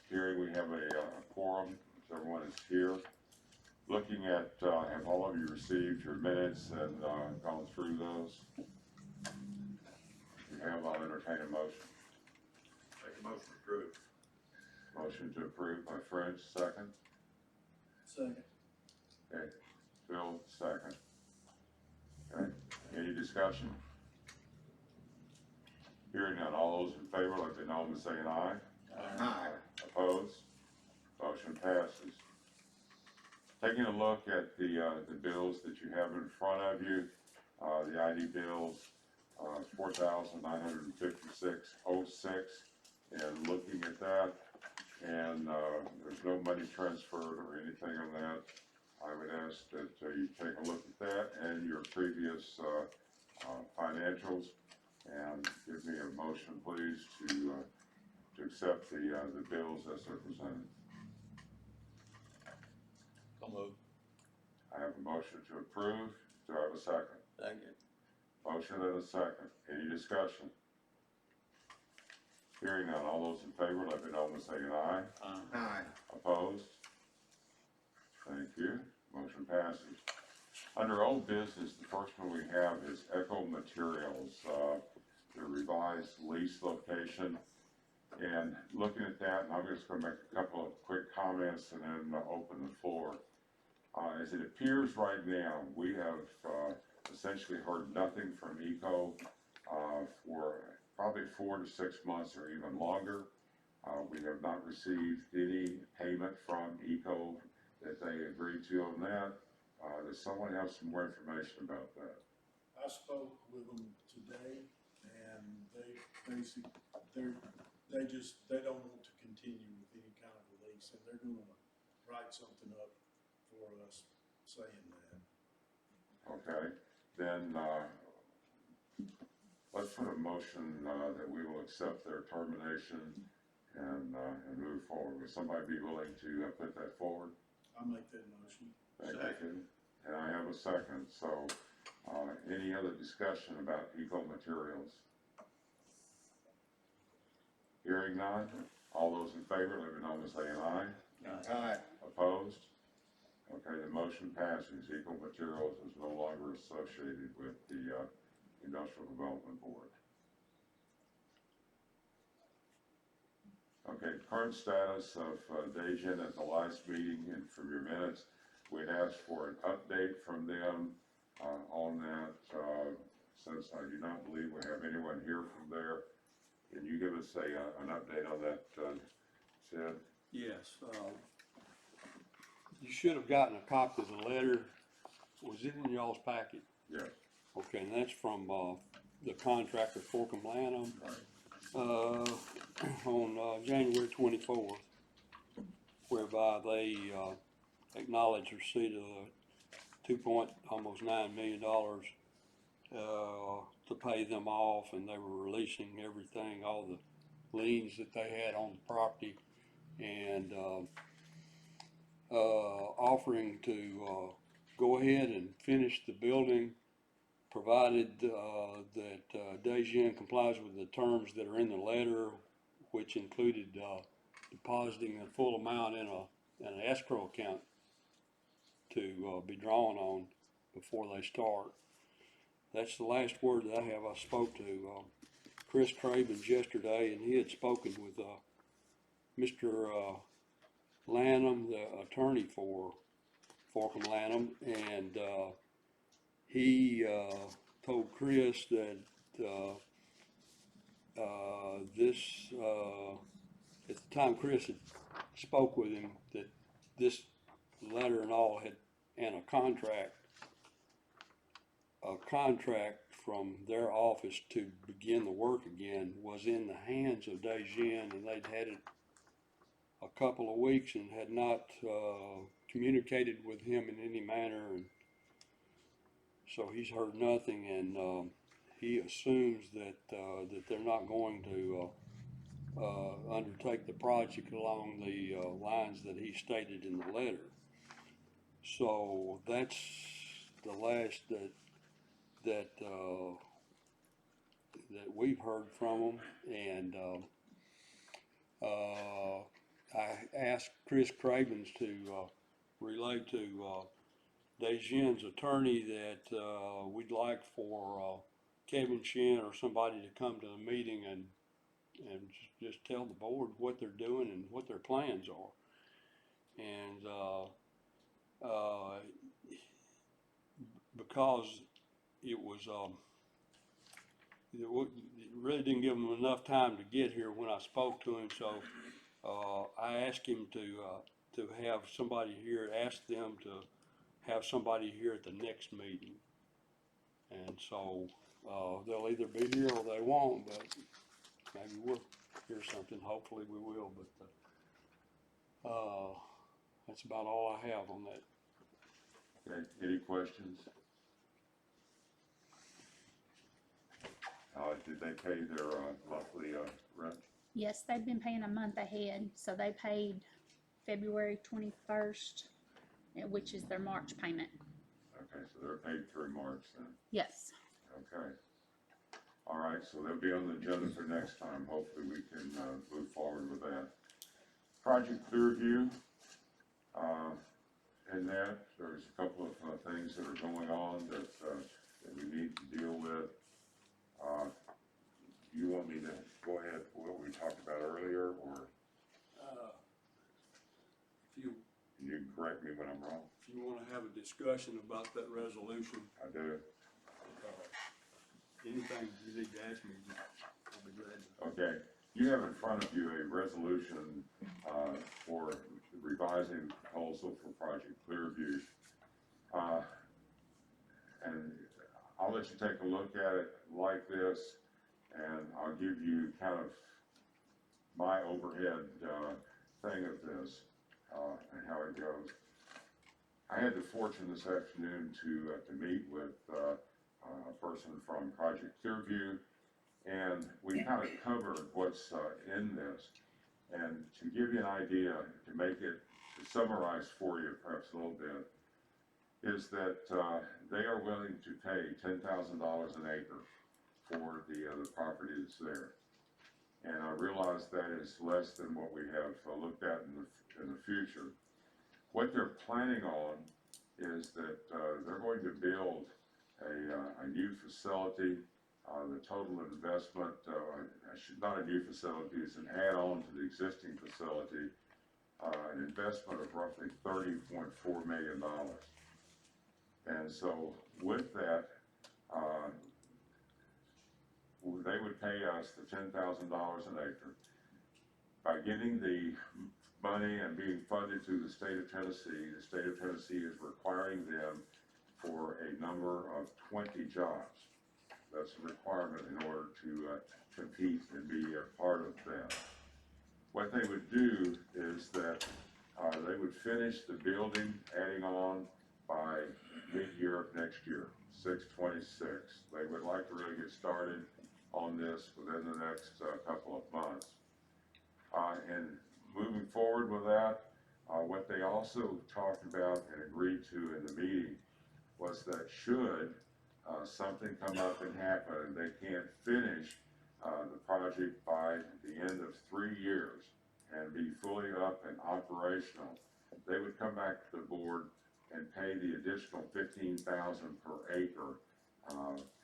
hearing we have a quorum, so everyone is here. Looking at, have all of you received your minutes and gone through those? If you have, I'll entertain a motion. Make a motion to approve. Motion to approve by French, second. Second. Okay, Phil, second. Okay, any discussion? Hearing none, all those in favor, let me know by saying aye. Aye. Opposed? Motion passes. Taking a look at the bills that you have in front of you, the ID bills, $4,956.06, and looking at that, and there's no money transferred or anything on that. I would ask that you take a look at that and your previous financials, and give me a motion, please, to accept the bills as they're presented. So moved. I have a motion to approve. Do I have a second? Second. Motion and a second. Any discussion? Hearing none, all those in favor, let me know by saying aye. Aye. Opposed? Thank you. Motion passes. Under old business, the first one we have is Echo Materials, the revised lease location. And looking at that, and I'm just going to make a couple of quick comments and then open the floor. As it appears right now, we have essentially heard nothing from ECO for probably 4 to 6 months or even longer. We have not received any payment from ECO that they agreed to on that. Does someone have some more information about that? I spoke with them today, and they basically, they don't want to continue with any kind of a lease, and they're gonna write something up for us saying that. Okay, then let's put a motion that we will accept their termination and move forward. Would somebody be willing to put that forward? I'll make that motion. Thank you. And I have a second. So any other discussion about Eco Materials? Hearing none, all those in favor, let me know by saying aye. Aye. Opposed? Okay, the motion passes. Eco Materials is no longer associated with the Industrial Development Board. Okay, current status of Dejin at the last meeting, and from your minutes, we'd asked for an update from them on that. Since I do not believe we have anyone here from there, can you give us an update on that, Sid? Yes, you should have gotten a copy of the letter. Was it in y'all's packet? Yes. Okay, and that's from the contractor Forkham Lanham on January 24th, whereby they acknowledged receipt of almost $2.9 million to pay them off, and they were releasing everything, all the liens that they had on the property, and offering to go ahead and finish the building, provided that Dejin complies with the terms that are in the letter, which included depositing a full amount in an escrow account to be drawn on before they start. That's the last word that I have. I spoke to Chris Cravens yesterday, and he had spoken with Mr. Lanham, the attorney for Forkham Lanham, and he told Chris that this, at the time Chris had spoke with him, that this letter and all and a contract from their office to begin the work again was in the hands of Dejin, and they'd had it a couple of weeks and had not communicated with him in any manner, and so he's heard nothing, and he assumes that they're not going to undertake the project along the lines that he stated in the letter. So that's the last that we've heard from them, and I ask Chris Cravens to, relay to, Dejian's attorney that, we'd like for, Kevin Shin or somebody to come to the meeting and just tell the board what they're doing and what their plans are. And, because it was, it really didn't give him enough time to get here when I spoke to him, so, I asked him to have somebody here, ask them to have somebody here at the next meeting. And so, they'll either be here or they won't, but maybe we'll hear something, hopefully we will, but, that's about all I have on that. Okay, any questions? Did they pay their, monthly, rent? Yes, they've been paying a month ahead, so they paid February 21st, which is their March payment. Okay, so they're paid through March then. Yes. Okay. All right, so they'll be on the agenda for next time. Hopefully we can, move forward with that. Project Clearview, in that, there's a couple of, things that are going on that we need to deal with. Do you want me to go ahead with what we talked about earlier, or If you, you can correct me when I'm wrong? if you wanna have a discussion about that resolution, I do. anything you need to ask me, I'll be glad to. Okay, you have in front of you a resolution, for revising the proposal for Project Clearview. And I'll let you take a look at it like this, and I'll give you kind of my overhead, thing of this, and how it goes. I had the fortune this afternoon to meet with, a person from Project Clearview, and we kind of covered what's, in this. And to give you an idea, to make it, to summarize for you perhaps a little bit, is that, they are willing to pay $10,000 an acre for the property that's there. And I realize that is less than what we have looked at in the future. What they're planning on is that, they're going to build a new facility. The total investment, not a new facility, it's an add-on to the existing facility, an investment of roughly $30.4 million. And so with that, they would pay us the $10,000 an acre. By getting the money and being funded through the state of Tennessee, the state of Tennessee is requiring them for a number of 20 jobs. That's a requirement in order to compete and be a part of that. What they would do is that they would finish the building, adding on by mid-year of next year, 6/26. They would like to really get started on this within the next couple of months. And moving forward with that, what they also talked about and agreed to in the meeting was that should something come up and happen and they can't finish the project by the end of 3 years and be fully up and operational, they would come back to the board and pay the additional $15,000 per acre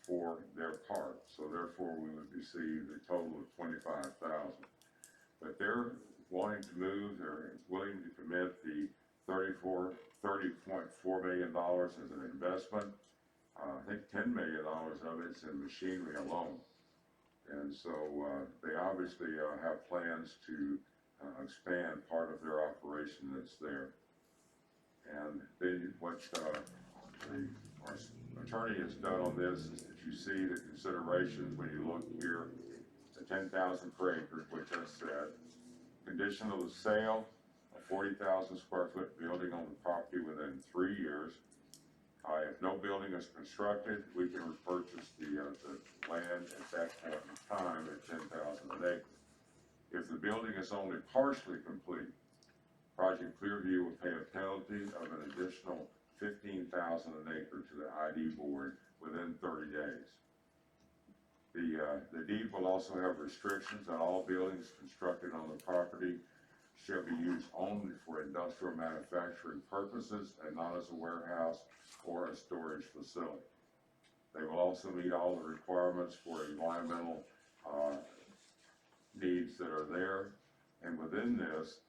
for their part. So therefore, we would receive a total of $25,000. But they're wanting to move. They're willing to commit the $30.4 million as an investment. I think $10 million of it's in machinery alone. And so they obviously have plans to expand part of their operation that's there. And then what our attorney has done on this is that you see the considerations when you look here, the 10,000 per acre, which I said, condition of the sale, a 40,000 square foot building on the property within 3 years. If no building is constructed, we can repurchase the land at that point in time at 10,000 an acre. If the building is only partially complete, Project Clearview will pay a penalty of an additional $15,000 an acre to the ID board within 30 days. The deed will also have restrictions on all buildings constructed on the property shall be used only for industrial manufacturing purposes and not as a warehouse or a storage facility. They will also meet all the requirements for environmental needs that are there. And within this,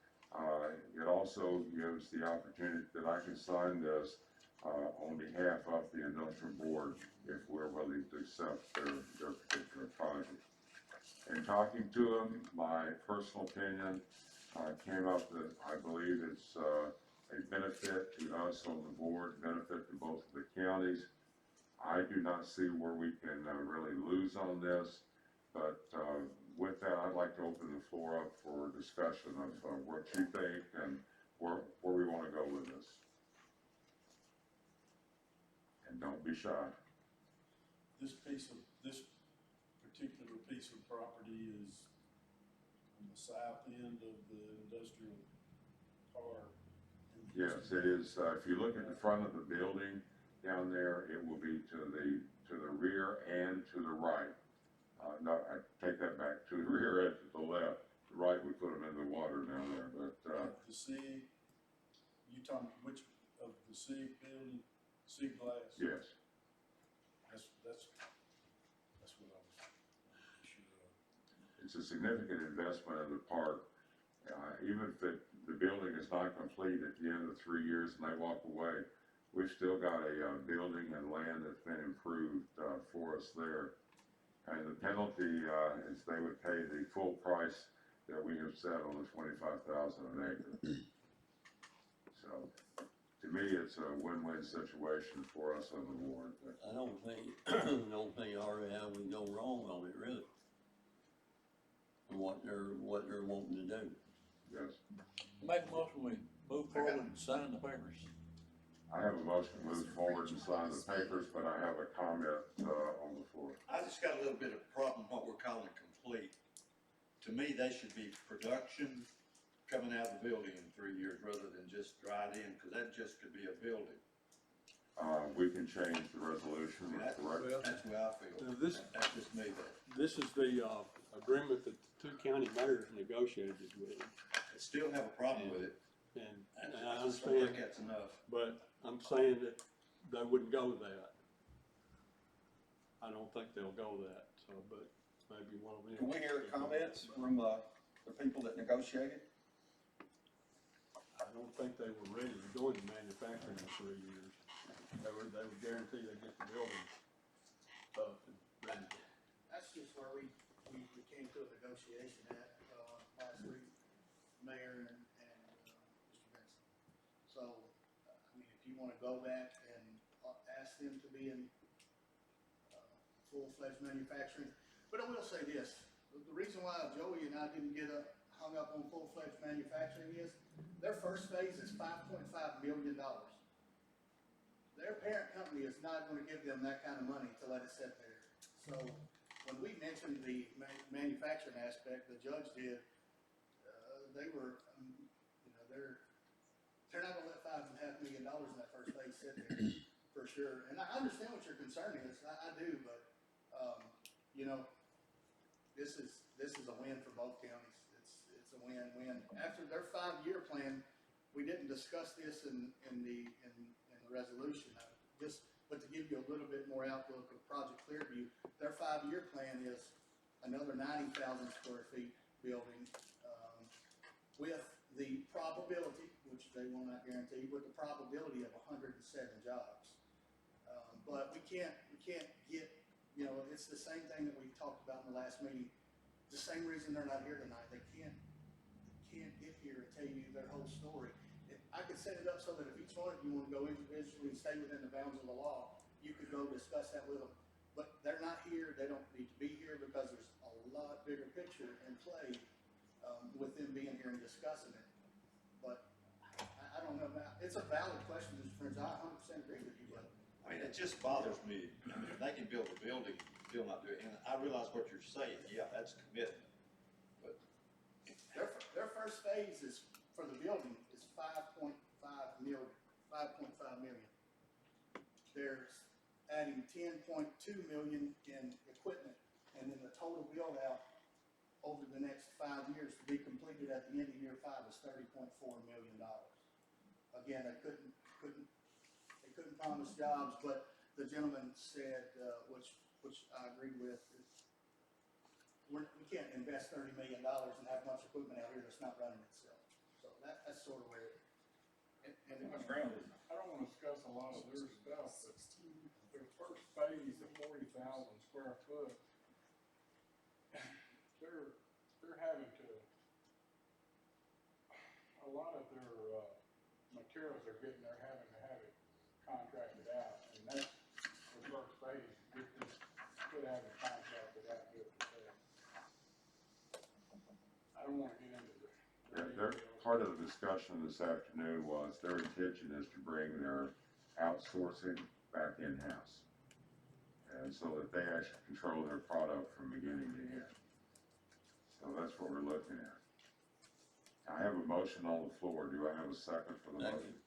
it also gives the opportunity that I can sign this on behalf of the industrial board if we're willing to accept their particular project. In talking to them, my personal opinion came up that I believe it's a benefit to us on the board, benefit to both of the counties. I do not see where we can really lose on this, but with that, I'd like to open the floor up for discussion of what you think and where we want to go with this. And don't be shy. This particular piece of property is on the south end of the industrial park. Yes, it is. If you look at the front of the building down there, it will be to the rear and to the right. No, I take that back, to the rear and to the left. The right, we put them in the water down there, but, The SIG, you talking which of the SIG building, SIG glass? yes. That's what I was sure of. It's a significant investment in the park. Even if the building is not complete at the end of 3 years and they walk away, we've still got a building and land that's been improved for us there. And the penalty is they would pay the full price that we have set on the $25,000 an acre. So, to me, it's a win-win situation for us on the board. But I don't think you already have we go wrong on it, really. And what they're wanting to do. yes, Make a motion, we move forward and sign the papers. I have a motion to move forward and sign the papers, but I have a comment on the floor. I just got a little bit of a problem what we're calling complete. To me, they should be production coming out of the building in 3 years rather than just dried in, because that just could be a building. We can change the resolution, That's correct? that's the way I feel. Now this- That's just me though. This is the, agreement that the two county mayors negotiated with, I still have a problem with it. and I I just don't think understand, that's enough. but I'm saying that they wouldn't go that. I don't think they'll go that, so, but maybe one of them. Can we hear comments from, the people that negotiated? I don't think they were ready to go into manufacturing in 3 years. They were guaranteed they'd get the building up and ready. That's just where we came to a negotiation at, last week, Mayor and Mr. Benson. So, I mean, if you wanna go back and ask them to be in, full-fledged manufacturing, but I will say this, the reason why Joey and I didn't get hung up on full-fledged manufacturing is, their first phase is $5.5 million. Their parent company is not gonna give them that kind of money to let it sit there. So, when we mentioned the manufacturing aspect, the judge did, they were, they're not gonna let $5.5 million in that first phase sit there, for sure. And I understand what your concern is, I do, but, this is a win for both counties. It's a win-win. After their 5-year plan, we didn't discuss this in the resolution. But to give you a little bit more outlook of Project Clearview, their 5-year plan is another 90,000 square feet building, with the probability, which they will not guarantee, with the probability of 107 jobs. But we can't get, it's the same thing that we talked about in the last meeting. The same reason they're not here tonight. They can't get here and tell you their whole story. I could set it up so that if each one of you want to go individually and stay within the bounds of the law, you could go discuss that with them. But they're not here, they don't need to be here because there's a lot bigger picture in play with them being here and discussing it. But I don't know, it's a valid question, Mr. Prince, I 100% agree with you, but. I mean, it just bothers me. I mean, if they can build a building, still not do it. And I realize what you're saying. Yeah, that's commitment. But Their first phase is, for the building, is 5.5 million. They're adding 10.2 million in equipment, and then the total build out over the next 5 years to be completed at the end of year 5 is $30.4 million. Again, they couldn't promise jobs, but the gentleman said, which I agree with, we can't invest $30 million and have much equipment out here that's not running itself. So that's sort of where, and I don't wanna discuss a lot of their stuff, but their first phase of 40,000 square foot, they're having to, a lot of their, materials they're getting, they're having to have it contracted out, and that's the first phase, could have it contracted out here for sale. I don't wanna get into the. Part of the discussion this afternoon was their intention is to bring their outsourcing back in-house. And so that they actually control their product from beginning to end. So that's what we're looking at. I have a motion on the floor. Do I have a second for the motion?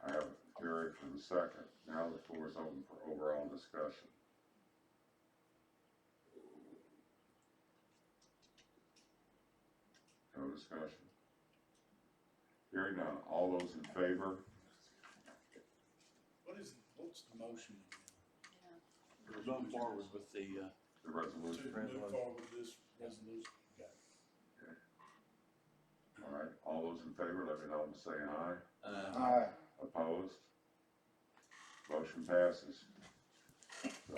I have Jerry for the second. Now the floor is open for overall discussion. No discussion. Hearing none. All those in favor? What's the motion We're going forward with the, The again? resolution? To move forward with this resolution, okay. All right. All those in favor, let me know by saying aye. Aye. Opposed? Motion passes. So,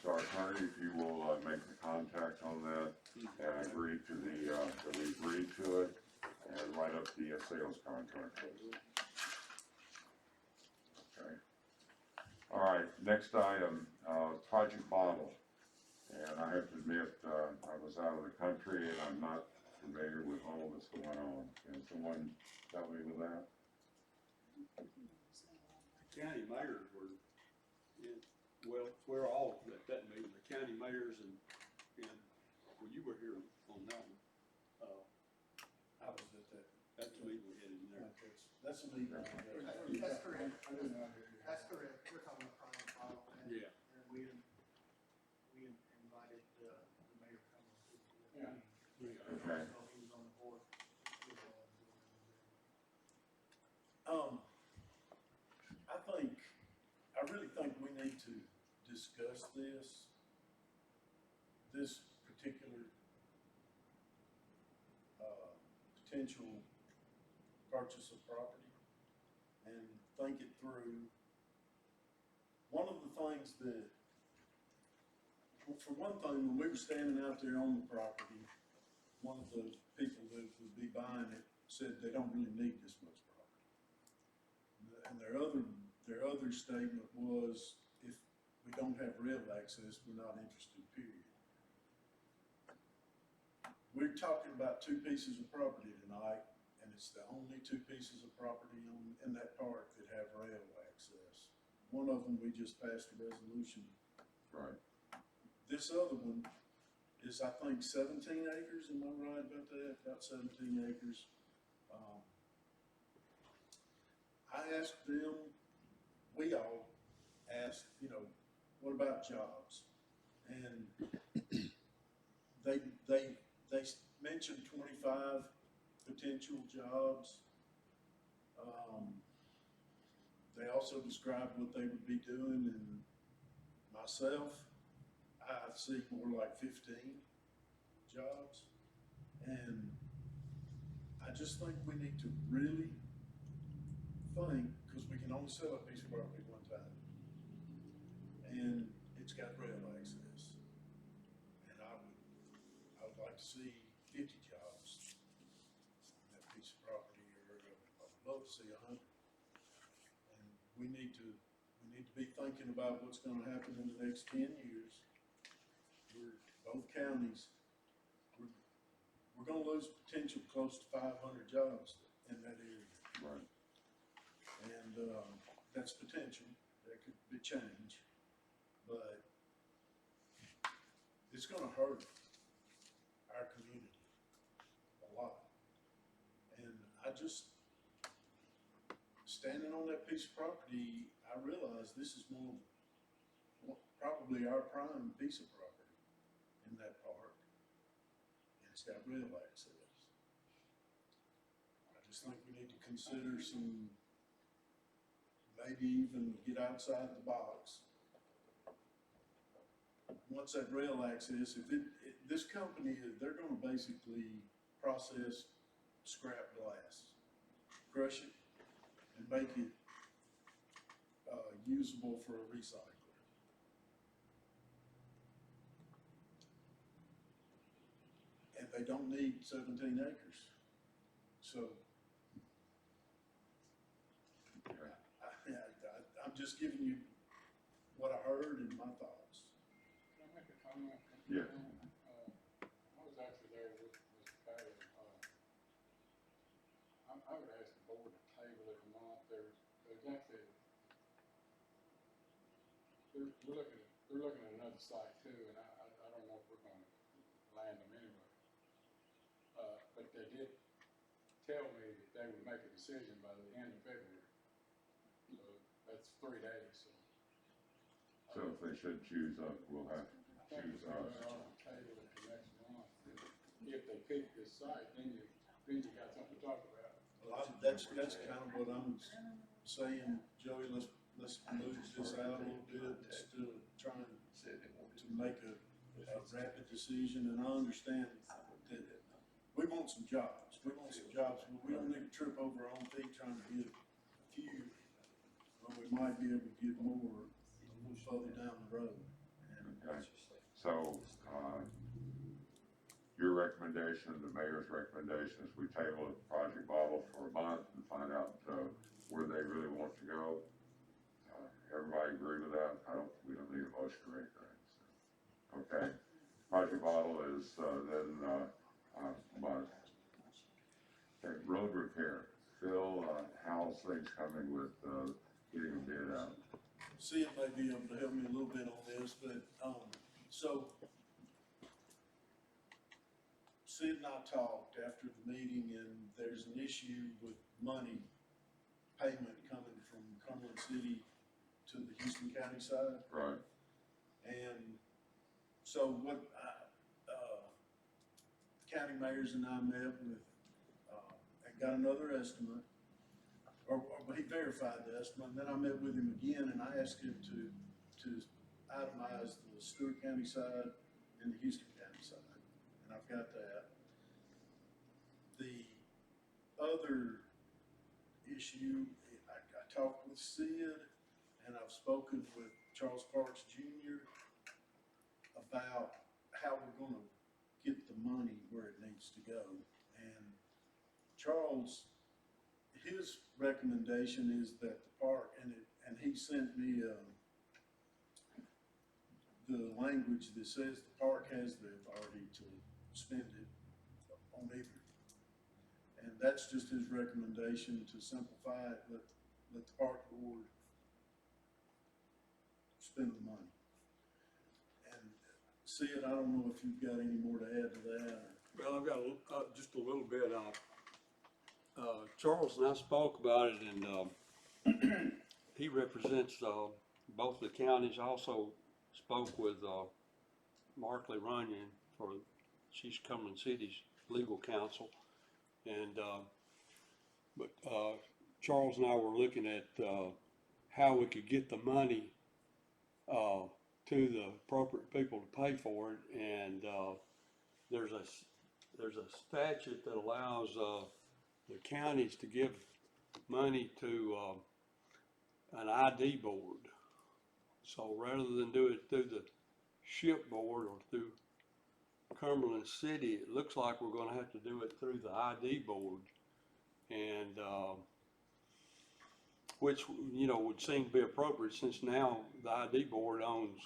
so attorney, if you will, make the contact on that and agree to the, that we agree to it and write up the sales contract. Please. Okay. All right, next item, project model. And I have to admit, I was out of the country and I'm not familiar with all that's going on. Can someone help me with that? County mayors were, well, we're all at that meeting, the county mayors and, well, you were here on that one. I was at that. That's the meeting we had in there. That's a meeting. that's correct. That's correct. We're talking about private file. Yeah. And we invited, the mayor to come to the Yeah. meeting. Okay. So he was on the board. I really think we need to discuss this particular, potential purchase of property and think it through. One of the things that, for one thing, when we were standing out there on the property, one of the people that would be buying it said they don't really need this much property. And their other statement was, if we don't have rail access, we're not interested, period. We're talking about 2 pieces of property tonight, and it's the only 2 pieces of property in that park that have rail access. One of them, we just passed a resolution. Right. This other one is, I think, 17 acres, am I right about that? About 17 acres. I asked them, we all asked, what about jobs? And they mentioned 25 potential jobs. They also described what they would be doing, and myself, I see more like 15 jobs. And I just think we need to really think, because we can only sell a piece of property one time. And it's got rail access. And I would like to see 50 jobs on that piece of property, or I'd love to see 100. And we need to be thinking about what's gonna happen in the next 10 years. Both counties, we're gonna lose potential close to 500 jobs in that area. Right. And, that's potential, that could be change, but it's gonna hurt our community a lot. And standing on that piece of property, I realize this is probably our prime piece of property in that park. it's got rail access. I just think we need to consider some, maybe even get outside the box. Once that rail access, this company, they're gonna basically process scrap glass, crush it, and make it, usable for a recycler. And they don't need 17 acres. So, I'm just giving you what I heard and my thoughts. Can I make a comment? Yeah. I was actually there with Mr. Patty. I would ask the board to table it a month. There's actually, they're looking at another site too, and I don't know if we're gonna land them anyway. But they did tell me that they would make a decision by the end of February. So that's 3 days, so. So if they should choose up, we'll have to choose us. Table it the next month. If they pick this site, then you got something to talk about. Well, that's kind of what I'm saying, Joey, let's move this out a little bit instead of trying to make a rapid decision, and I understand that we want some jobs, but we don't need to trip over our own feet trying to get a few, when we might be able to get more a little further down the road. Okay. So, your recommendation, the mayor's recommendation is we table the project model for a month and find out, where they really want to go. Everybody agree with that? We don't need a motion or anything. So. Okay. Project model is, okay, road repair. Phil, how's things coming with, getting a bid out? Sid may be able to help me a little bit on this, but, so Sid and I talked after the meeting, and there's an issue with money payment coming from Cumberland City to the Houston County side. Right. And so what the county mayors and I met with, and got another estimate, or he verified the estimate, and then I met with him again, and I asked him to itemize the Stewart County side and the Houston County side, and I've got that. The other issue, I talked with Sid, and I've spoken with Charles Parks Jr. about how we're gonna get the money where it needs to go. And Charles, his recommendation is that the park, and he sent me, the language that says the park has the authority to spend it on either. And that's just his recommendation to simplify it, let the park board spend the money. And Sid, I don't know if you've got any more to add to that. Well, I've got just a little bit. Charles and I spoke about it, and he represents both the counties. I also spoke with Markley Runyon, she's Cumberland City's legal counsel, and but Charles and I were looking at how we could get the money to the appropriate people to pay for it, and there's a statute that allows the counties to give money to an ID board. So rather than do it through the ship board or through Cumberland City, it looks like we're going to have to do it through the ID board, and which would seem to be appropriate, since now the ID board owns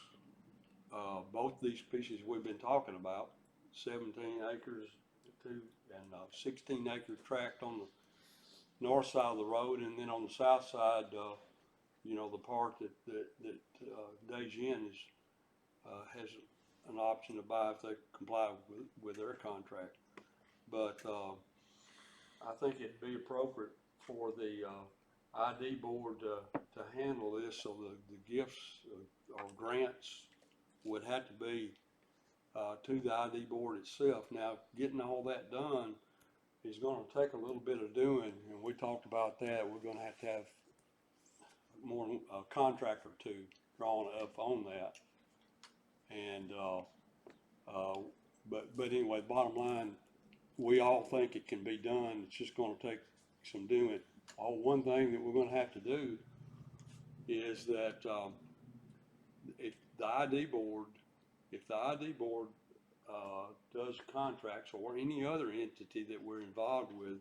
both these pieces we've been talking about, 17 acres and 16 acre tract on the north side of the road, and then on the south side, the part that Dejin has an option to buy if they comply with their contract. But I think it'd be appropriate for the ID board to handle this, so the gifts or grants would have to be to the ID board itself. Now, getting all that done is gonna take a little bit of doing, and we talked about that. We're gonna have to have more, a contractor or two drawn up on that. And, but anyway, bottom line, we all think it can be done. It's just gonna take some doing. One thing that we're gonna have to do is that, if the ID board, does contracts or any other entity that we're involved with,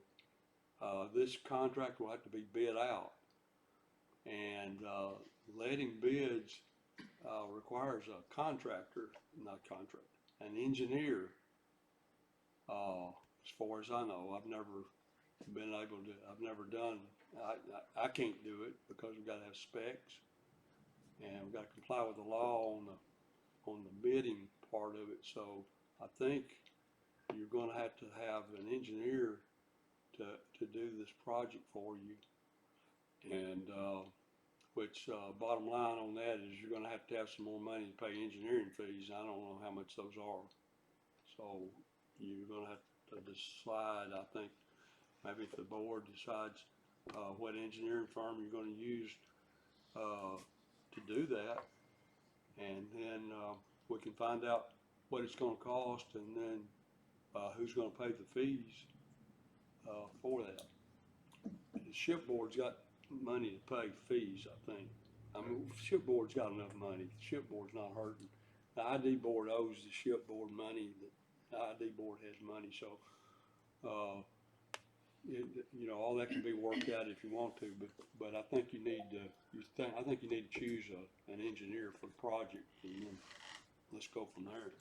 this contract will have to be bid out. And, letting bids, requires a contractor, an engineer. As far as I know, I've never done, I can't do it because we've gotta have specs and we've gotta comply with the law on the bidding part of it. So I think you're gonna have to have an engineer to do this project for you. And, which, bottom line on that is you're gonna have to have some more money to pay engineering fees. I don't know how much those are. So you're gonna have to decide, I think, maybe if the board decides, what engineering firm you're gonna use, to do that. And then, we can find out what it's gonna cost and then, who's gonna pay the fees, for that. The shipboard's got money to pay fees, I think. I mean, shipboard's got enough money. The shipboard's not hurting. The ID board owes the shipboard money. The ID board has money, so, you know, all that can be worked out if you want to, but I think you need to, I think you need to choose an engineer for the project, and then let's go from there.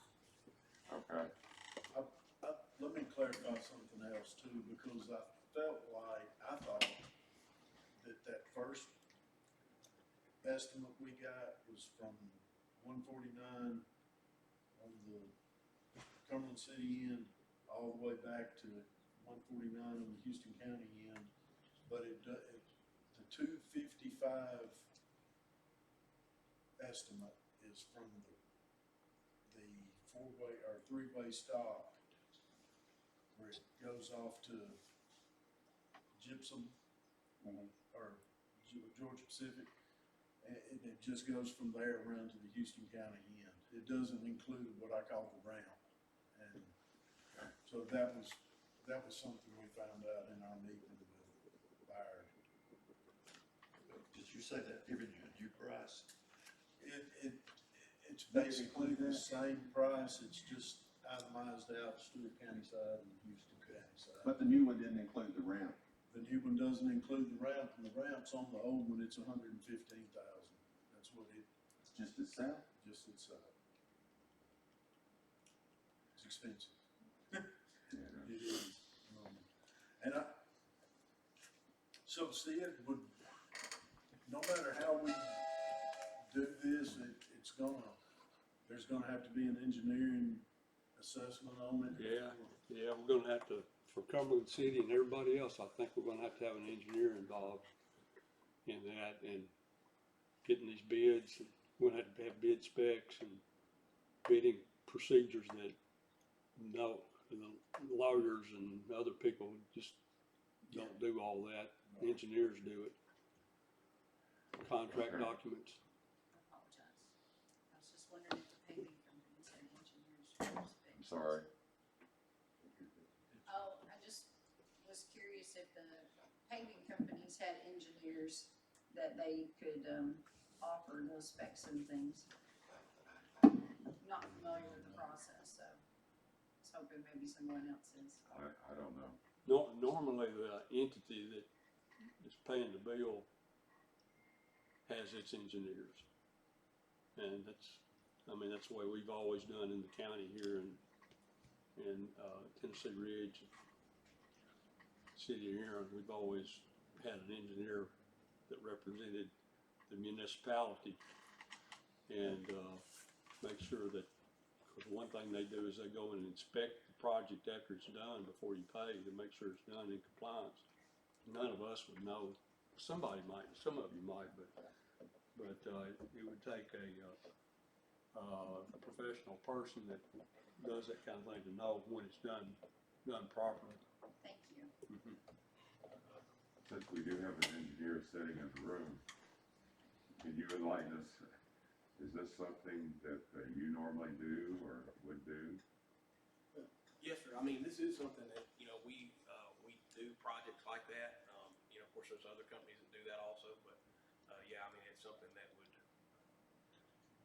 Okay. Let me clarify something else too, because I thought that first estimate we got was from 149 on the Cumberland City end, all the way back to 149 on the Houston County end, but the 255 estimate is from the four-way or three-way stop, where it goes off to Gypsum, or Georgia Pacific, and it just goes from there around to the Houston County end. It doesn't include what I call the ramp, and so that was something we found out in our meeting with Byard. Did you say that giving you a new price? It's basically the same price, it's just itemized out Stewart County side and Houston County side. But the new one didn't include the ramp. The new one doesn't include the ramp, and the ramp's on the old one, it's 115,000. That's what It's just itself. just itself. It's expensive. Yeah. It is. And so see, it would, no matter how we do this, there's gonna have to be an engineering assessment on it. Yeah, we're gonna have to, for Cumberland City and everybody else, I think we're gonna have to have an engineer involved in that and getting these bids. We're gonna have to have bid specs and bidding procedures that the lawyers and other people just don't do all that. Engineers do it. Contract documents. I apologize. I was just wondering if the paving companies had engineers for those things. I'm sorry. Oh, I just was curious if the paving companies had engineers that they could, offer those specs and things. Not familiar with the process, so I was hoping maybe someone else is. I don't know. Normally, the entity that is paying the bill has its engineers. And that's the way we've always done in the county here in Tennessee Ridge, City of Aaron. We've always had an engineer that represented the municipality and make sure that, because one thing they do is they go and inspect the project after it's done before you pay to make sure it's done in compliance. None of us would know. Somebody might, some of you might, but it would take a professional person that does that kind of thing to know when it's done properly. Thank you. Since we do have an engineer sitting in the room, can you enlighten us? Is this something that you normally do or would do? Yes, sir. I mean, this is something that, you know, we do projects like that. You know, of course, there's other companies that do that also, but, yeah, I mean, it's something that would,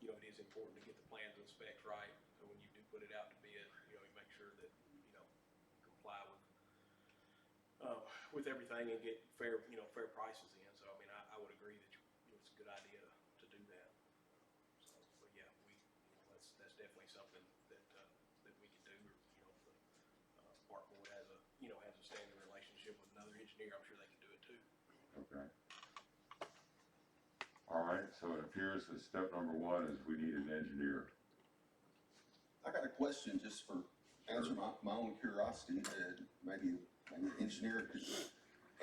you know, it is important to get the plans and specs right. So when you do put it out to bid, you know, you make sure that, you know, comply with everything and get fair, you know, fair prices in. So, I mean, I would agree that it's a good idea to do that. So, but yeah, that's definitely something that we can do. Or, you know, the park board has a standing relationship with another engineer. I'm sure they can do it too. Okay. All right, so it appears that step number one is we need an engineer. I got a question just for answer my own curiosity, maybe the engineer could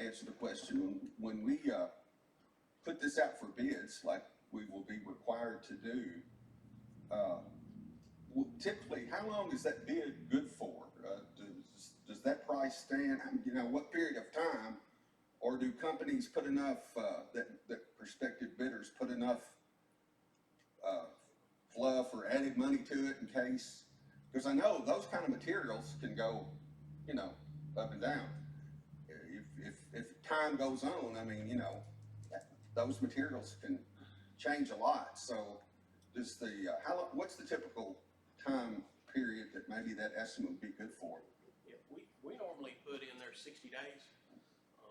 answer the question. When we put this out for bids, like we will be required to do, typically, how long is that bid good for? Does that price stand, you know, what period of time? Or do companies put enough, that prospective bidders put enough fluff or added money to it in case? Because I know those kind of materials can go, you know, up and down. If time goes on, I mean, you know, those materials can change a lot. So does what's the typical time period that maybe that estimate would be good for? Yeah, we normally put in there 60 days.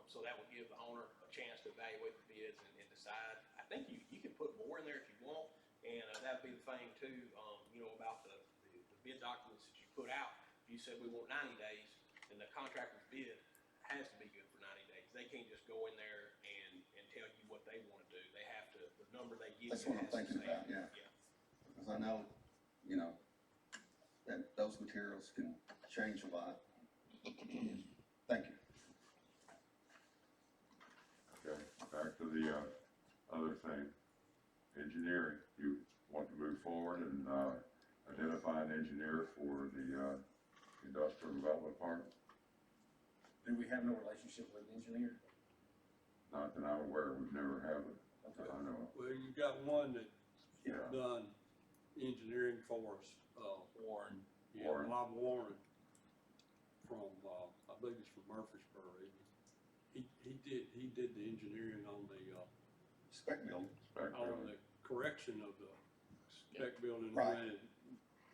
So that would give the owner a chance to evaluate the bids and decide. I think you can put more in there if you want, and that'd be the thing too, you know, about the bid documents that you put out. If you said we want 90 days, then the contractor's bid has to be good for 90 days. They can't just go in there and tell you what they want to do. They have to, the number they give That's you what I'm has to thinking say. about, yeah. Because I know, you know, that those materials can change a lot. Thank you. Okay, back to the other thing. Engineering, you want to move forward and identify an engineer for the industrial development park? Do we have no relationship with an engineer? Not that I'm aware, we've never had it. Okay. I know. Well, you've got one that Yeah. done engineering for us, Warren. yeah, Warren. Bob Warren from, I believe it's from Murfreesboro. He did the engineering on the, Spec building. on the correction of the spec building Right.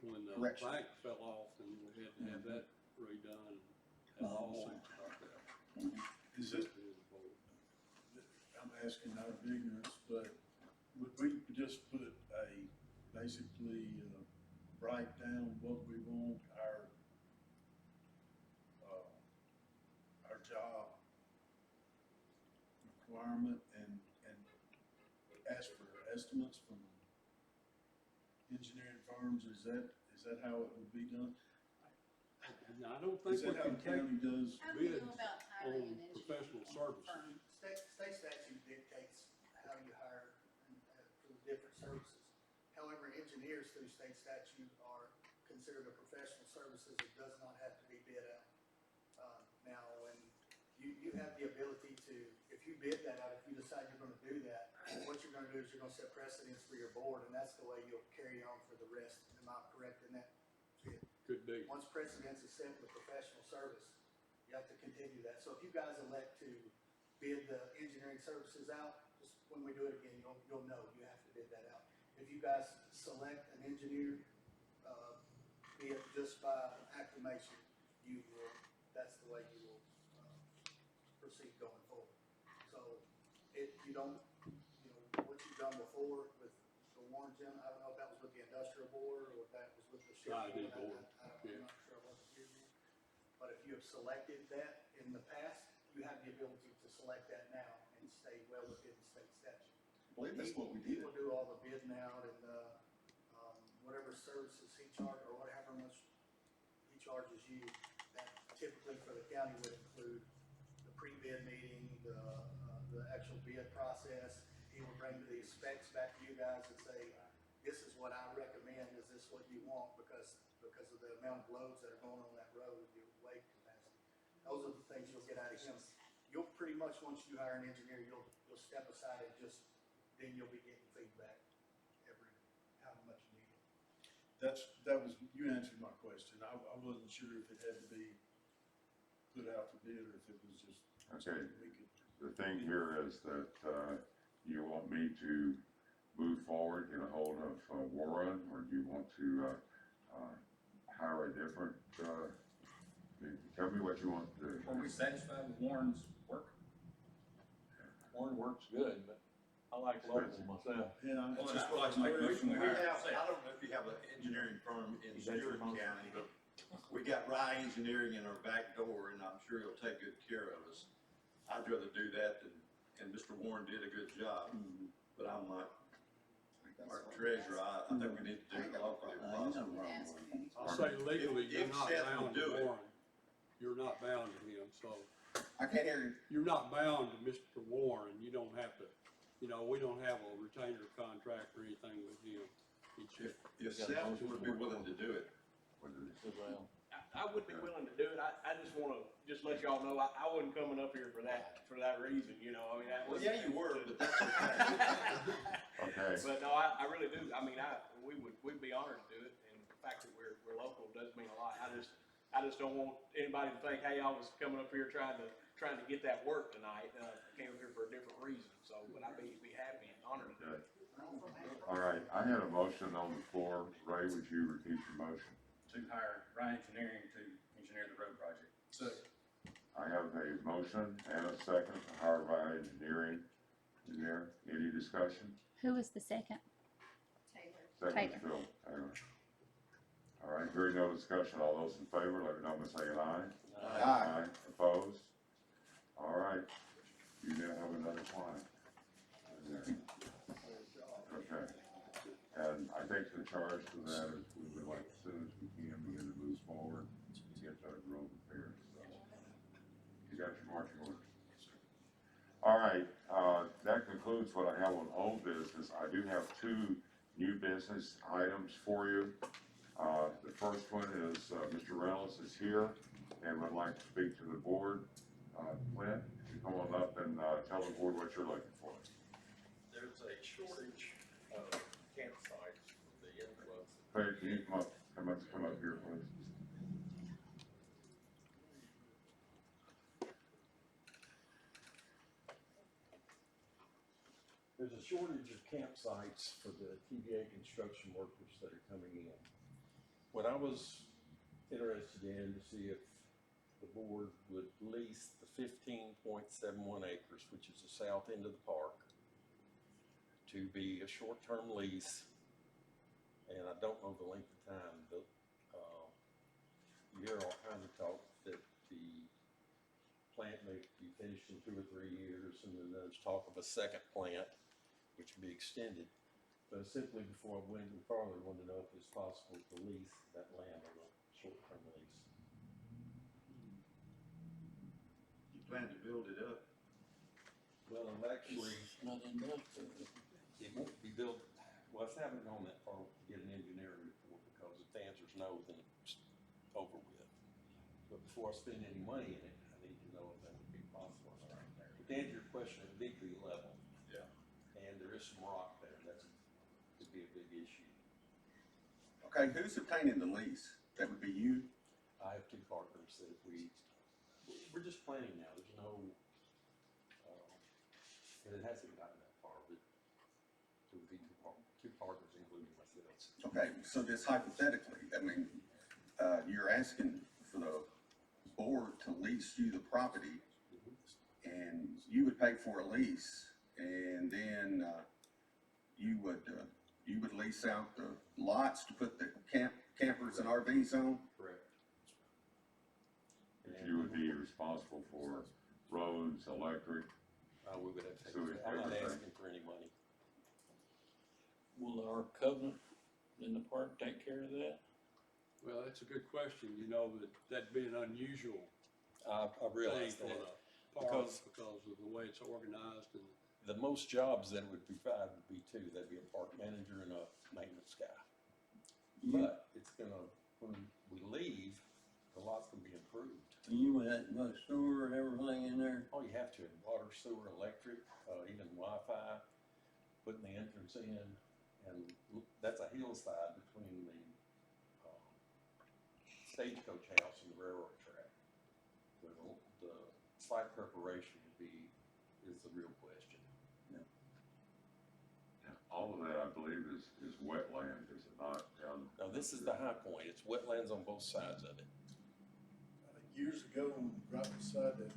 when the Correction. bank fell off and we had to have that redone and had lawsuits about that. Is it, I'm asking out of ignorance, but would we just put basically, write down what we want our job requirement and ask for estimates from engineering firms? Is that how it would be done? And I don't think Is we that how can the take county does How do you bids? go about hiring on an engineering professional services. firm? State statute dictates how you hire for the different services. However, engineers through state statute are considered a professional services. It does not have to be bid out. Now, when you have the ability to, if you bid that out, if you decide you're gonna do that, what you're gonna do is you're gonna set precedents for your board, and that's the way you'll carry on for the rest. Am I correct in that? Could be. Once precedence is set with professional service, you have to continue that. So if you guys elect to bid the engineering services out, just when we do it again, you'll know you have to bid that out. If you guys select an engineer, be it just by acclamation, that's the way you will, proceed going forward. So you don't, what you've done before with the Warren Gym, I don't know if that was with the industrial board or if that was with the ship ID board. board, I'm not sure, I wasn't here then. But if you have selected that in the past, you have the ability to select that now and stay well within the state statute. I believe that's what we He did. will do all the bidding out and, whatever services he charges, or whatever much he charges you, that typically for the county would include the pre-bid meeting, the actual bid process. He will bring the specs back to you guys and say, this is what I recommend, is this what you want, because of the amount of loads that are going on that road, your weight capacity. Those are the things you'll get out of him. You'll pretty much, once you hire an engineer, you'll step aside and just, then you'll be getting feedback every, how much you need it. You answered my question. I wasn't sure if it had to be put out for bid or if it was just. Okay. something we could. The thing here is that, you want me to move forward, get a hold of, Warren, or do you want to, hire a different, tell me what you want to do. Are we satisfied with Warren's work? Warren works good, but I like local myself. Yeah, Well, that's I just would like to make a motion, we hire have, Seth. I don't know if you have an engineering firm in Is that your Stewart motion? County, but we got Rye Engineering in our back door, and I'm sure he'll take good care of us. I'd rather do that than, and Mr. Warren did a good job, but I'm like, our treasurer, I think we need to do it locally if possible. I'll say legally, If you're not Seth will bound to do it. Warren. You're not bound to him, so I can't hear you. you're not bound to Mr. Warren. You don't have to, we don't have a retainer contract or anything with him. It's just, If Seth would be willing to do it, Well, I would be willing to do it. I just wanna, just let y'all know, I wasn't coming up here for that reason, I mean, that well, was. yeah, you were, but that's okay. Okay, But no, I really do. I mean, we'd be honored to do it, and the fact that we're local does mean a lot. I just don't want anybody to think, hey, I was coming up here trying to get that work tonight. I came up here for a different reason, so, but I'd be happy and honored to do it. all right, I had a motion on the floor. Ray, would you repeat your motion? To hire Ryan Engineering to engineer the road project. So, I have a motion and a second to hire by engineering. Engineer, any discussion? Who was the second? Taylor. Second, Taylor. Phil Taylor. All right, hearing no discussion, all those in favor, let me know by saying aye. Aye. Opposed? All right, you now have another client. Okay, and I think the charge for that is we would like, as soon as we can, begin to move forward to get that road repaired, so. You got your marching orders. All right, that concludes what I have on old business. I do have two new business items for you. The first one is, Mr. Reynolds is here and would like to speak to the board. Clint, you come on up and, tell the board what you're looking for. There's a shortage of campsites for the influx. Craig, can you come up here, please? There's a shortage of campsites for the TVA construction workers that are coming in. What I was interested in to see if the board would lease the 15.71 acres, which is the south end of the park, to be a short-term lease. And I don't know the length of time, but you hear all kinds of talk that the plant may be finished in 2 or 3 years, and then there's talk of a second plant, which would be extended. But simply before I went any farther, I wanted to know if it's possible to lease that land on a short-term lease. You plan to build it up? Well, I'm actually, nothing does. it won't be built, well, I haven't gone that far to get an engineering report, because if the answer's no, then it's over with. But before I spend any money in it, I need to know if that would be possible or not. But to answer your question, it would be level. Yeah. And there is some rock there, could be a big issue. Okay, who's obtaining the lease? That would be you? I have 2 partners that we're just planning now, there's no, and it hasn't gotten that far, but it would be 2 partners, including myself. Okay, so just hypothetically, I mean, you're asking for the board to lease you the property, and you would pay for a lease, and then, you would lease out the lots to put the campers and RVs on? Correct. If you would be responsible for roads, electric, We would have to take, So we- I'm not asking for any money. Will our covenant in the park take care of that? well, that's a good question, that'd be an unusual I thing realize for that. the park Because- because of the way it's organized and. The most jobs that it would provide would be 2, that'd be a park manager and a maintenance guy. But it's gonna, when we leave, the lot's gonna be improved. You would have to put sewer and everything in there. Oh, you have to, water, sewer, electric, even Wi-Fi, putting the entrance in, and that's a hillside between the, stagecoach house and the railroad track. The site preparation is the real question. Yeah, all of that, I believe, is wetland, is it not? Now, this is the high point, it's wetlands on both sides of it. Years ago, right beside that,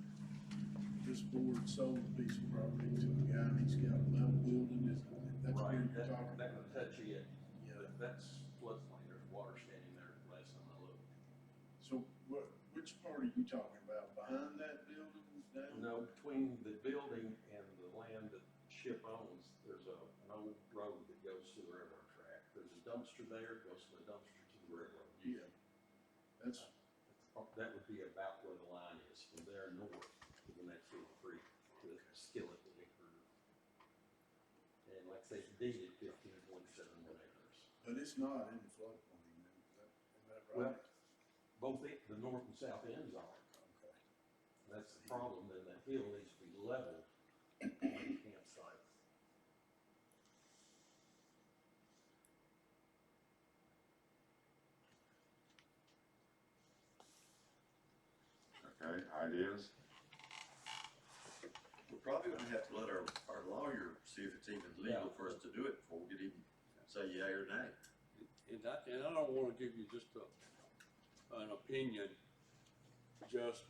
this board sold a piece of property to a guy, and he's got a metal building, that's where you're talking That about. would touch it, Yeah. that's floodplain, there's water standing there last time I looked. So which part are you talking about, behind that building down? No, between the building and the land that Ship owns, there's an old road that goes to the railroad track. There's a dumpster there, it goes from the dumpster to the railroad. Yeah, That would be about where the line is, from there north to the next little creek, to the skillet that they grew. And like I say, it's deeded 15.71 acres. but it's not in the floodplain, is that Well, right? both the north and south ends are. Okay. That's the problem, then the hill needs to be leveled on the campsite. Okay, ideas? We're probably gonna have to let our lawyer see if it's even legal for us to do it before we could even say yea or nay. And I don't wanna give you just an opinion, just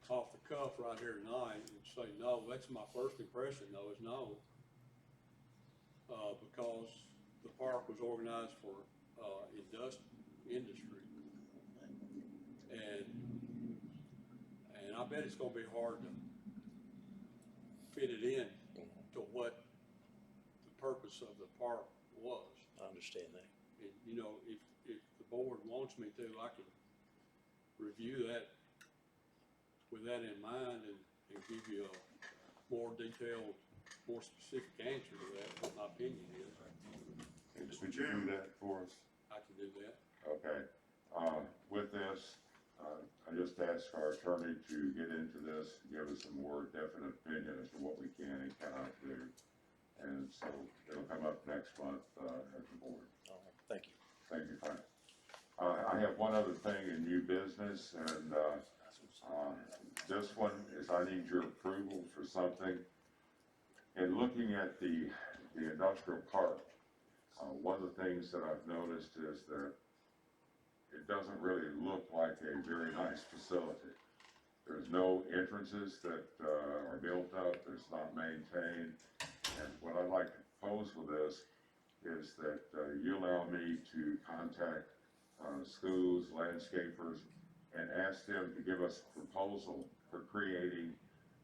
off the cuff right here tonight and say, no, that's my first impression, though, is no. Because the park was organized for, industry. And I bet it's gonna be hard to fit it in to what the purpose of the park was. I understand that. And, you know, if the board wants me to, I can review that with that in mind and give you a more detailed, more specific answer to that, what my opinion is. Would you do that for us? I can do that. Okay, with this, I just asked our attorney to get into this, give us a more definite opinion as to what we can and cannot do. And so it'll come up next month, at the board. All right, thank you. Thank you, Frank. I have one other thing in new business, and, this one is I need your approval for something. In looking at the industrial park, one of the things that I've noticed is that it doesn't really look like a very nice facility. There's no entrances that are built up, it's not maintained. And what I'd like to propose with this is that you allow me to contact schools, landscapers, and ask them to give us a proposal for creating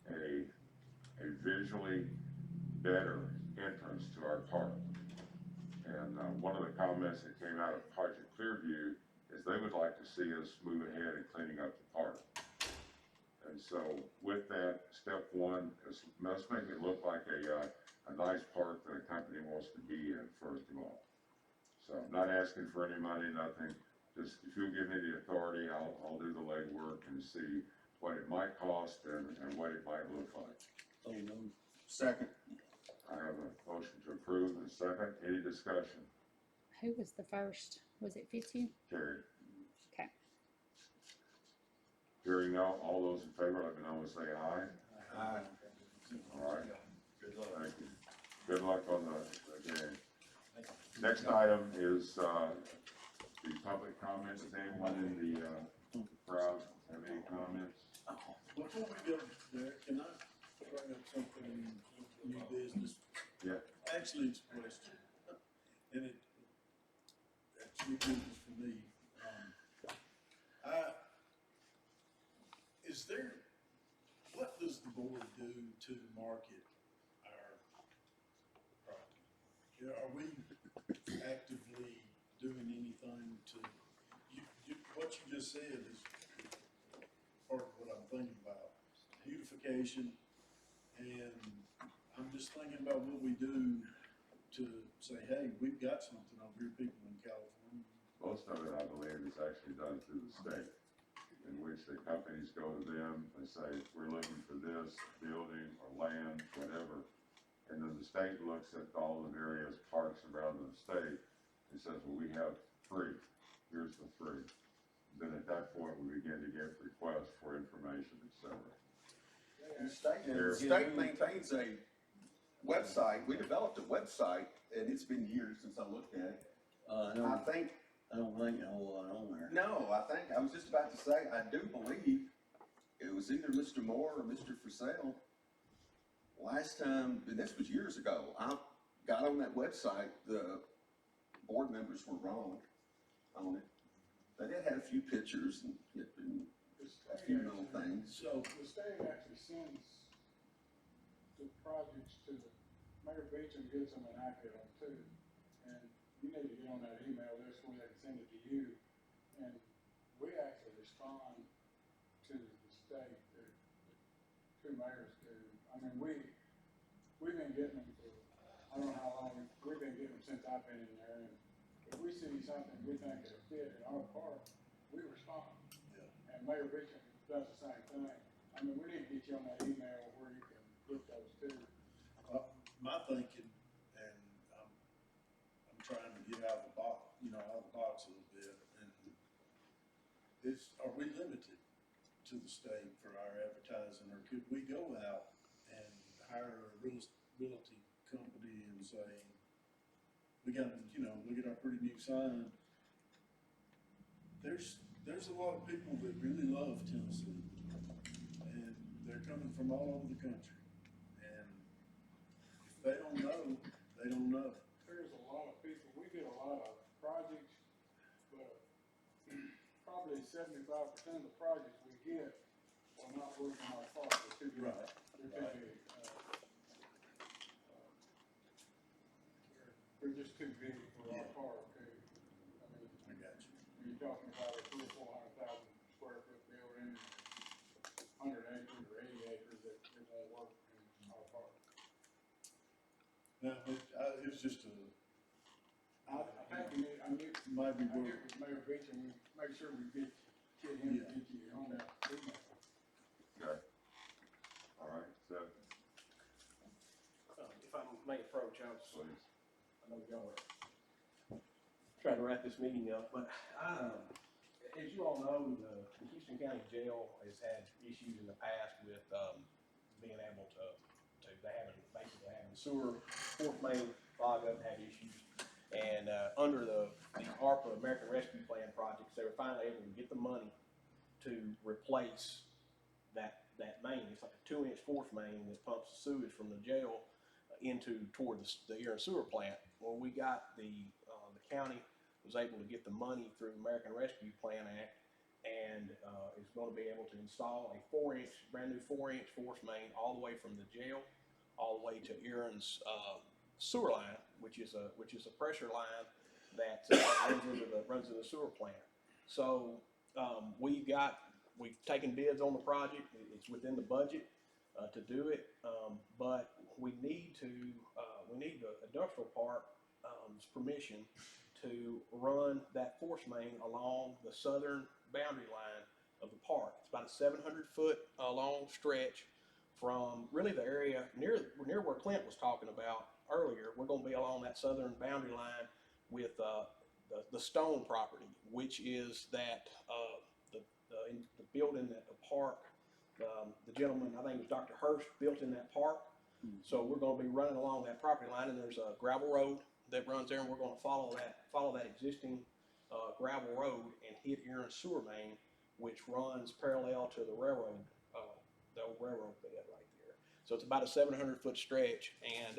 a visually better entrance to our park. And one of the comments that came out of Project Clearview is they would like to see us move ahead in cleaning up the park. And so with that, step one is let's make it look like a nice park that a company wants to be in, first of all. So I'm not asking for any money, nothing. Just if you'll give me the authority, I'll do the legwork and see what it might cost and what it might look like. Oh, no. Second. I have a motion to approve and a second. Any discussion? Who was the first? Was it Fitzhugh? Carried. Okay. Hearing now, all those in favor, let me know and say aye. Aye. All right, Good luck. thank you. Good luck on the game. Next item is, the public comments. Does anyone in the crowd have any comments? Before we go there, can I bring up something in new business? Yeah. Actually, it's a question, and it's new business for me. What does the board do to market our property? Are we actively doing anything to, what you just said is part of what I'm thinking about, beautification, and I'm just thinking about what we do to say, hey, we've got something over here, people in California, Most of it, I believe, is actually done through the state, in which the companies go to them and say, we're looking for this building or land, whatever. And then the state looks at all the various parks around the state and says, well, we have 3, here's the 3. Then at that point, we begin to get requests for information, et cetera. The state maintains a website, we developed a website, and it's been years since I looked at it. I I don't think, a whole lot on there. no, I was just about to say, I do believe it was either Mr. Moore or Mr. Frisell. Last time, and this was years ago, I got on that website, the board members were wrong on it. They did have a few pictures and a few little things. So, The state actually sends the projects to the Mayor Beach and gives them an iPad on too. And you need to get on that email list where they can send it to you. And we actually respond to the state, the 2 mayors do. I mean, we've been getting them for, I don't know how long, we've been getting them since I've been in there. And if we see something we think will fit in our park, we respond. yeah. And Mayor Beach does the same thing. I mean, we need to get you on that email where you can get those too. My thinking, and I'm trying to get out of the box, out of the box a little bit, and are we limited to the state for our advertising, or could we go out and hire a realty company and say, we got, look at our pretty new sign. There's a lot of people that really love Tennessee, and they're coming from all over the country. And if they don't know, they don't know. There's a lot of people, we get a lot of projects, but probably 75% of the projects we get are not working our park. They're too big. Right. They're too big. They're just too big for our park. I mean, I got you. when you're talking about a 300,000 or 400,000 square foot building, 100 acres or 80 acres, that it won't work in our park. No, it's just I think we need, might be I worth. get with Mayor Beach and we make sure we get him to Yeah. get you on that email. Okay? All right, so, If I may approach, I please. know y'all are trying to wrap this meeting up, but as you all know, the Houston County Jail has had issues in the past with being able to basically having sewer, fourth main clog up, had issues. And under the ARPA, American Rescue Plan projects, they were finally able to get the money to replace that main. It's like a 2-inch fourth main that pumps the sewage from the jail toward the air and sewer plant. Well, we got the county was able to get the money through American Rescue Plan Act, and is going to be able to install a brand new 4-inch force main all the way from the jail all the way to Aaron's sewer line, which is a pressure line that runs into the sewer plant. So we've taken bids on the project. It's within the budget to do it, but we need the industrial park's permission to run that force main along the southern boundary line of the park. It's about a 700-foot long stretch from really the area near where Clint was talking about earlier. We're going to be along that southern boundary line with the Stone property, which is that the building that the park, the gentleman, I think it was Dr. Hurst, built in that park. So we're going to be running along that property line, and there's a gravel road that runs there, and we're going to follow that existing gravel road and hit Aaron's sewer main, which runs parallel to the railroad, the old railroad bed right there. So it's about a 700-foot stretch, and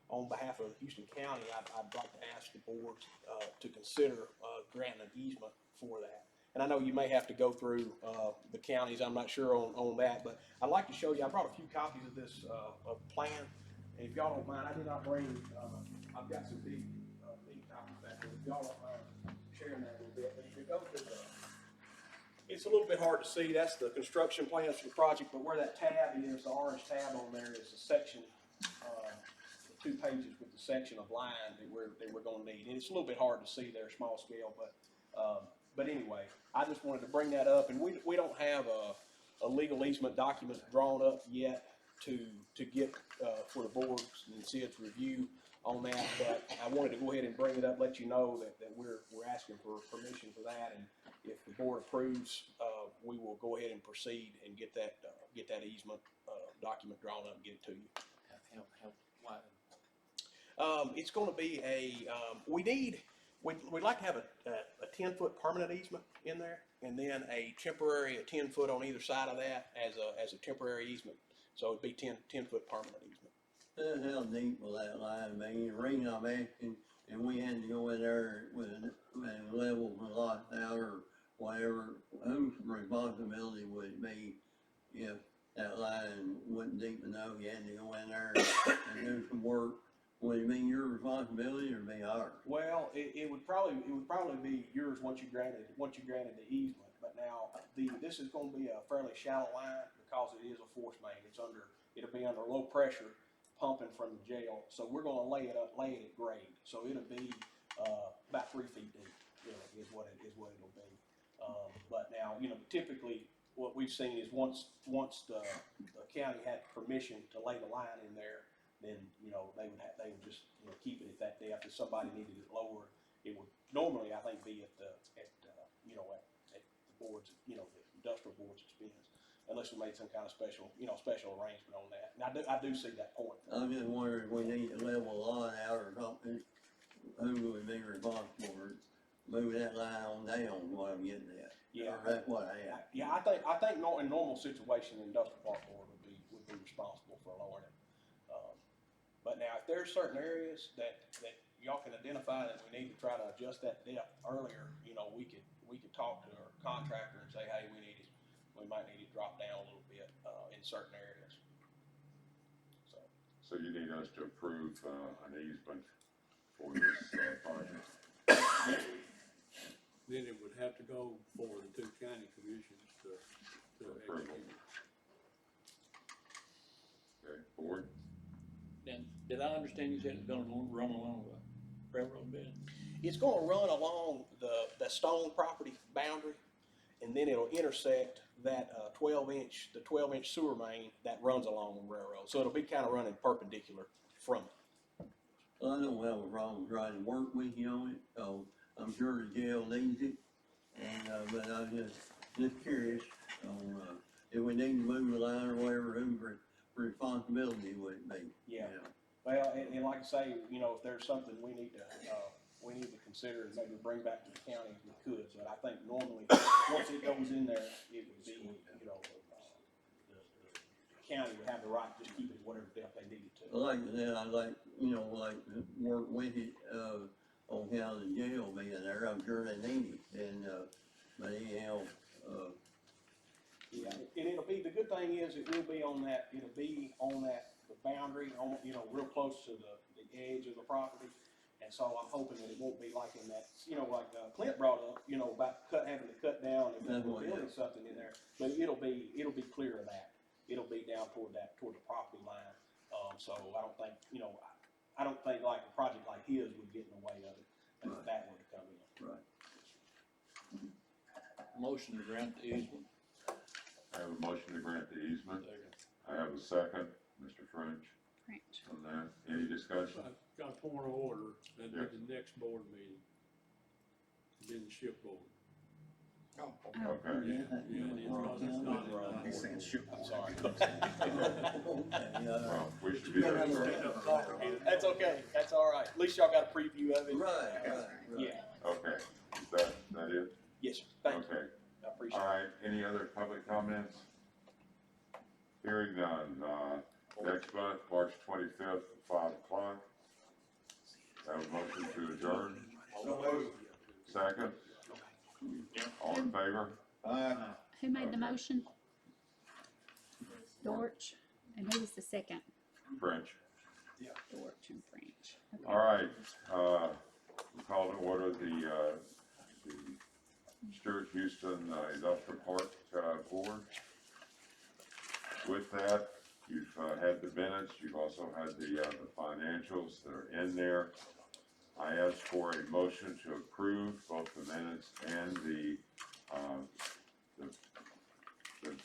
on behalf of Houston County, I'd like to ask the board to consider granting an easement for that. And I know you may have to go through the counties. I'm not sure on that, but I'd like to show you. I brought a few copies of this of the plan, and if y'all don't mind, I did not bring. I've got some big copies back there. If y'all don't mind sharing that a little bit, but if you go to it's a little bit hard to see. That's the construction plans for the project, but where that tab is, the orange tab on there is a section, 2 pages with the section of line that we're going to need. And it's a little bit hard to see there, small scale, but But anyway, I just wanted to bring that up, and we don't have a legal easement document drawn up yet to get, for the boards and Sid's review on that, but I wanted to go ahead and bring it up, let you know that we're asking for permission for that, and if the board approves, we will go ahead and proceed and get that easement, document drawn up and get it to you. It's gonna be we'd like to have a 10-foot permanent easement in there, and then a temporary, 10 foot on either side of that as a temporary easement. So it'd be 10-foot permanent easement. How deep will that line be? The reason I'm asking, and we had to go in there with a level of a lot out or whatever, whose responsibility would it be if that line wasn't deep enough, you had to go in there and do some work? Would it be your responsibility or be ours? Well, it would probably be yours once you granted the easement. But now this is going to be a fairly shallow line because it is a force main. It'll be under low pressure pumping from the jail. So we're going to lay it at grade. So it'll be about 3 feet deep. Is what it'll be. But now, typically what we've seen is once the county had permission to lay the line in there, then they would just keep it at that depth. If somebody needed it lower, it would normally, I think, be at the board's, the industrial board's expense, unless we made some kind of special arrangement on that. And I do see that point. I'm just wondering if we need to level a line out or something, who would be responsible for moving that line on down, what I'm getting at? Yeah. Or that's what I have. Yeah, I think in normal situation, the industrial park board would be responsible for lowering it. But now, if there's certain areas that y'all can identify that we need to try to adjust that depth earlier, we could talk to our contractor and say, hey, we might need to drop down a little bit in certain areas. So you need us to approve an easement for this project? Then it would have to go for the two county commissions to Approval. execute. Okay, board? And did I understand you said it's gonna run along the railroad bed? It's going to run along the stone property boundary, and then it'll intersect that 12-inch sewer main that runs along the railroad. So it'll be kind of running perpendicular from it. Well, I don't have a problem trying to work with you on it, so I'm sure the jail needs it. And, but I'm just curious on, if we need to move the line or whatever, whose responsibility would it be? Yeah. Well, and like I say, if there's something we need to consider and maybe bring back to the county, we could. But I think normally, once it goes in there, it would be, the county would have the right to just keep it whatever depth they needed to. Like I said, I'd like, work with it, on how the jail being there, I'm sure they need it, and, but anyhow, Yeah, and the good thing is, it'll be on the boundary, real close to the edge of the property. And so I'm hoping that it won't be like in that, like Clint brought up, about having to cut down and building something in there. But it'll be clear of that. It'll be down toward the property line. So I don't think like a project like his would get in the way of it, if that were to come in. right. Motion to grant the easement. I have a motion to grant the easement. Second. I have a second, Mr. French, French. on that. Any discussion? I've got a point of order, that'd Yes. be the next board meeting, then the ship board. Oh. Okay. Yeah, it's not. He's saying shoot. I'm sorry. Well, we should be there. That's okay. That's all right. At least y'all got a preview of it. Right. Yeah. Okay, is that it? Yes, sir. Thank you. Okay. I appreciate All it. right, any other public comments? Hearing none, next month, March 25th, 5 o'clock. Have a motion to adjourn, second? All in favor? Who made the motion? Dorch, and who was the second? French. Dorch and French. Okay. All right, we call to order the Stewart-Houston Industrial Park Board. With that, you've had the minutes, you've also had the financials that are in there. I ask for a motion to approve both the minutes and the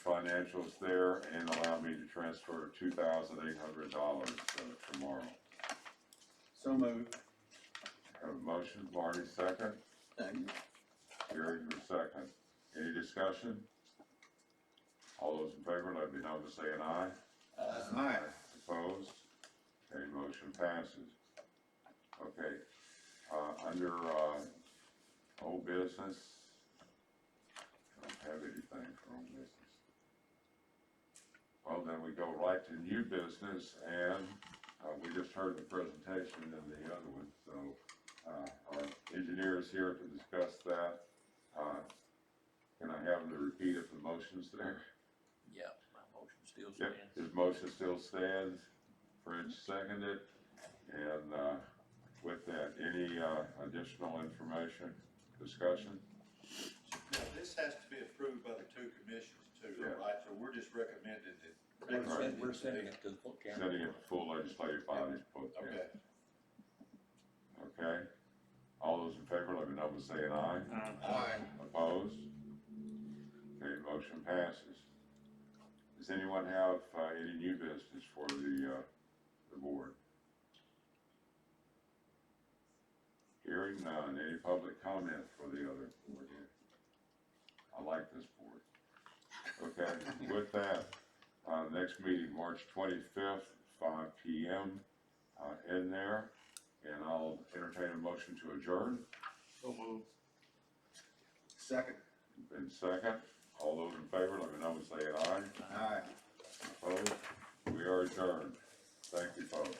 financials there, and allow me to transfer $2,800 tomorrow. So moved. Have a motion, Marty, second. Second. Gary, your second. Any discussion? All those in favor, let me know by saying aye. Aye. Opposed? Okay, motion passes. Okay, under, old business, I don't have anything for old business. Well, then we go right to new business, and, we just heard the presentation and the other one, so, our engineer is here to discuss that. Can I have him to repeat if the motion's there? Yeah, my motion still Yep, stands. his motion still stands. French seconded, and, with that, any, additional information, discussion? Now, this has to be approved by the two commissions too, Yeah. right? So we're just recommending it. We're sending it to the full county. Sending it to full legislative bodies, Okay. Okay, all those in favor, let me know by saying aye. Aye. Opposed? Okay, motion passes. Does anyone have, any new business for the board? Hearing none, any public comment for the other board here? I like this board. Okay, with that, next meeting, March 25th, 5 p.m., in there, and I'll entertain a motion to adjourn. So moved. Second. In second, all those in favor, let me know by saying aye. Aye. Opposed? We are adjourned. Thank you, folks.